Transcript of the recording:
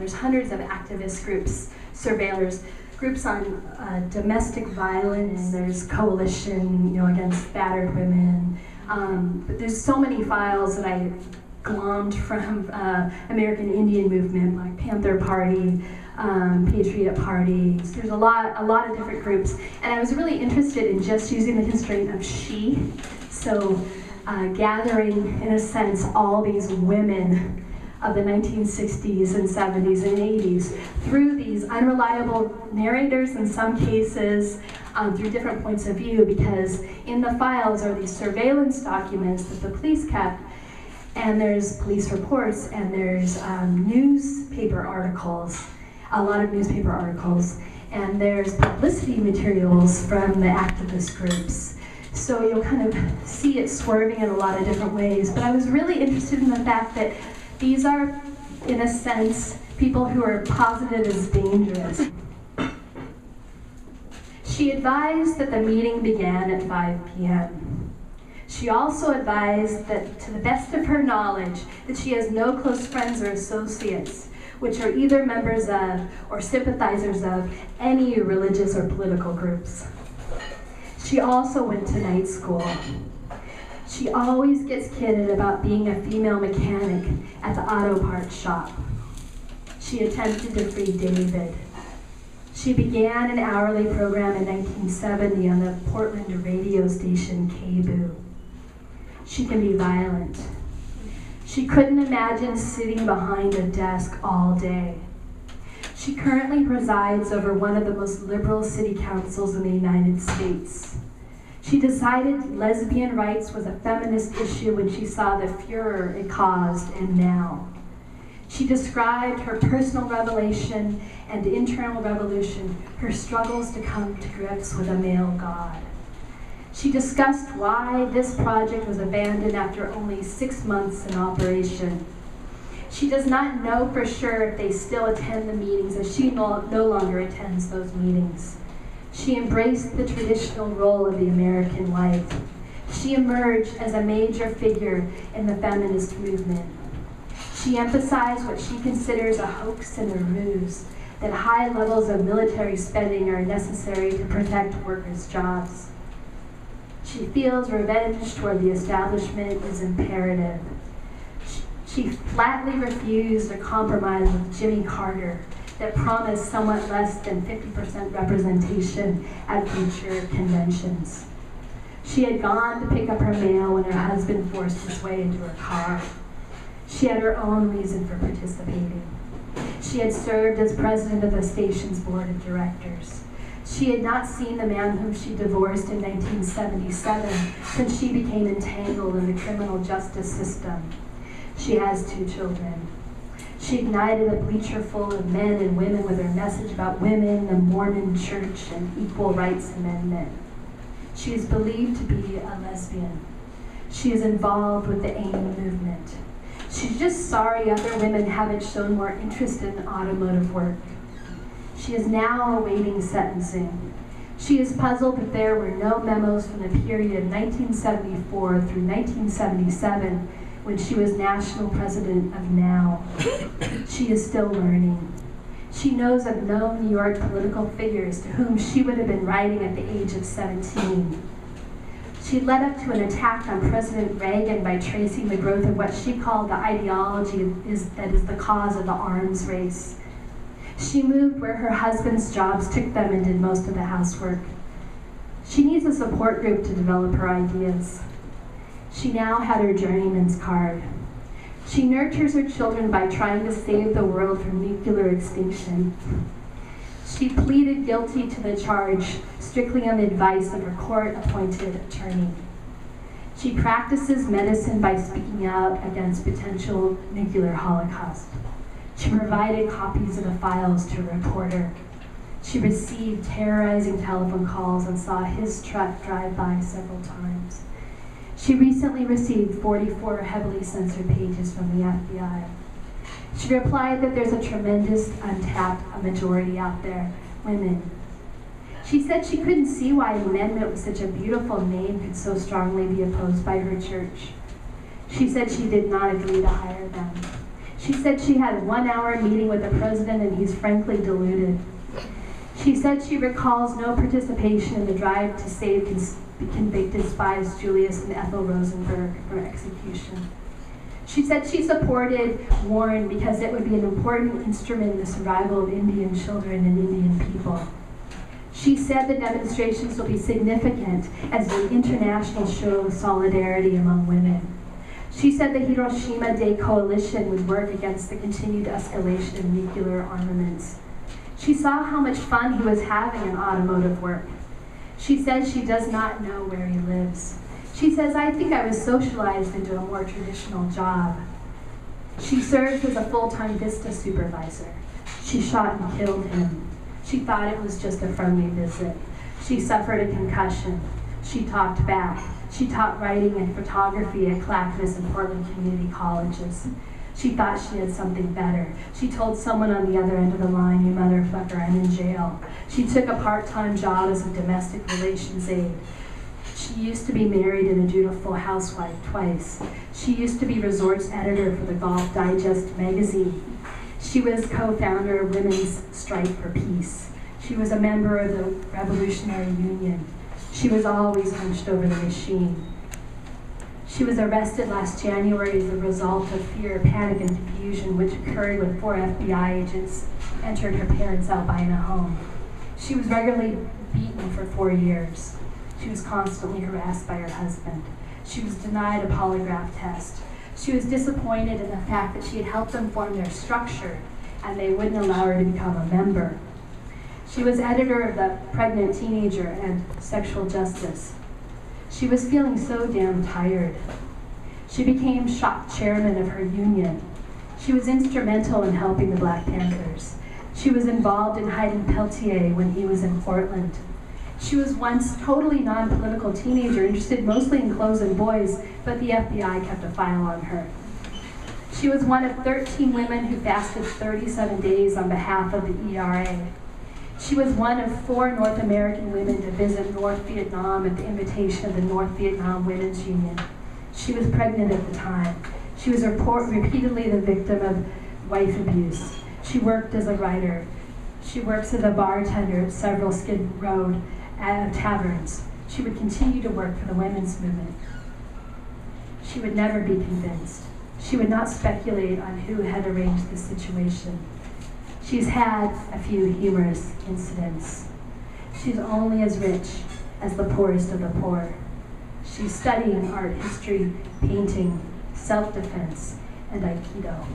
there's hundreds of activist groups, surveillors, groups on domestic violence. There's coalition, against battered women. But there's so many files that I glommed from American Indian Movement, Black Panther Party, Patriot Party. There's a lot of different groups, and I was really interested in just using the constraint of she. So gathering, in a sense, all these women of the 1960s and 70s and 80s through these unreliable narrators in some cases, through different points of view, because in the files are these surveillance documents that the police kept, and there's police reports, and there's newspaper articles, a lot of newspaper articles, and there's publicity materials from the activist groups. So you'll kind of see it swerving in a lot of different ways. But I was really interested in the fact that these are, in a sense, people who are posited as dangerous. She advised that the meeting began at 5 p.m. She also advised that, to the best of her knowledge, that she has no close friends or associates, which are either members of or sympathizers of any religious or political groups. She also went to night school. She always gets kidded about being a female mechanic at the auto parts shop. She attempted to free David. She began an hourly program in 1970 on the Portland radio station KBOO. She can be violent. She couldn't imagine sitting behind a desk all day. She currently presides over one of the most liberal city councils in the United States. She decided lesbian rights was a feminist issue when she saw the furor it caused in Now. She described her personal revelation and internal revolution, her struggles to come to grips with a male God. She discussed why this project was abandoned after only 6 months in operation. She does not know for sure if they still attend the meetings, as she no longer attends those meetings. She embraced the traditional role of the American wife. She emerged as a major figure in the feminist movement. She emphasized what she considers a hoax and a ruse, that high levels of military spending are necessary to protect workers' jobs. She feels revenge toward the establishment is imperative. She flatly refused a compromise with Jimmy Carter that promised somewhat less than 50% representation at future conventions. She had gone to pick up her mail when her husband forced his way into her car. She had her own reason for participating. She had served as president of the station's board of directors. She had not seen the man whom she divorced in 1977 since she became entangled in the criminal justice system. She has 2 children. She ignited a bleacher full of men and women with her message about women, the Mormon church, and equal rights amendment. She is believed to be a lesbian. She is involved with the AIM movement. She's just sorry other women haven't shown more interest in automotive work. She is now awaiting sentencing. She is puzzled that there were no memos from the period of 1974 through 1977 when she was national president of Now. She is still learning. She knows of no New York political figures to whom she would have been writing at the age of 17. She led up to an attack on President Reagan by tracing the growth of what she called the ideology that is the cause of the arms race. She moved where her husband's jobs took them and did most of the housework. She needs a support group to develop her ideas. She now had her journeyman's card. She nurtures her children by trying to save the world from nuclear extinction. She pleaded guilty to the charge strictly on the advice of her court-appointed attorney. She practices medicine by speaking out against potential nuclear holocaust. She provided copies of the files to a reporter. She received terrorizing telephone calls and saw his truck drive by several times. She recently received 44 heavily censored pages from the FBI. She replied that there's a tremendous untapped majority out there, women. She said she couldn't see why an amendment with such a beautiful name could so strongly be opposed by her church. She said she did not agree to hire them. She said she had a 1-hour meeting with the president and he's frankly deluded. She said she recalls no participation in the drive to save convicted spies Julius and Ethel Rosenberg from execution. She said she supported Warren because it would be an important instrument in the survival of Indian children and Indian people. She said the demonstrations will be significant as an international show of solidarity among women. She said the Hiroshima Day Coalition would work against the continued escalation of nuclear armaments. She saw how much fun he was having in automotive work. She says she does not know where he lives. She says, I think I was socialized into a more traditional job. She served as a full-time Vista supervisor. She shot and killed him. She thought it was just a friendly visit. She suffered a concussion. She talked back. She taught writing and photography at Clackamas and Portland community colleges. She thought she had something better. She told someone on the other end of the line, you motherfucker, I'm in jail. She took a part-time job as a domestic relations aide. She used to be married and a dutiful housewife twice. She used to be resorts editor for the Golf Digest magazine. She was co-founder of Women's Strike for Peace. She was a member of the Revolutionary Union. She was always hunched over the machine. She was arrested last January as a result of fear, panic, and confusion, which occurred when 4 FBI agents entered her parents' Albina home. She was regularly beaten for 4 years. She was constantly harassed by her husband. She was denied a polygraph test. She was disappointed in the fact that she had helped them form their structure, and they wouldn't allow her to become a member. She was editor of The Pregnant Teenager and Sexual Justice. She was feeling so damn tired. She became shock chairman of her union. She was instrumental in helping the Black Panthers. She was involved in hiding Peltier when he was in Portland. She was once totally non-political teenager, interested mostly in clothes and boys, but the FBI kept a file on her. She was one of 13 women who fasted 37 days on behalf of the ERA. She was one of 4 North American women to visit North Vietnam at the invitation of the North Vietnam Women's Union. She was pregnant at the time. She was repeatedly the victim of wife abuse. She worked as a writer. She works as a bartender at several Skid Row taverns. She would continue to work for the women's movement. She would never be convinced. She would not speculate on who had arranged the situation. She's had a few humorous incidents. She's only as rich as the poorest of the poor. She's studying art history, painting, self-defense, and Aikido.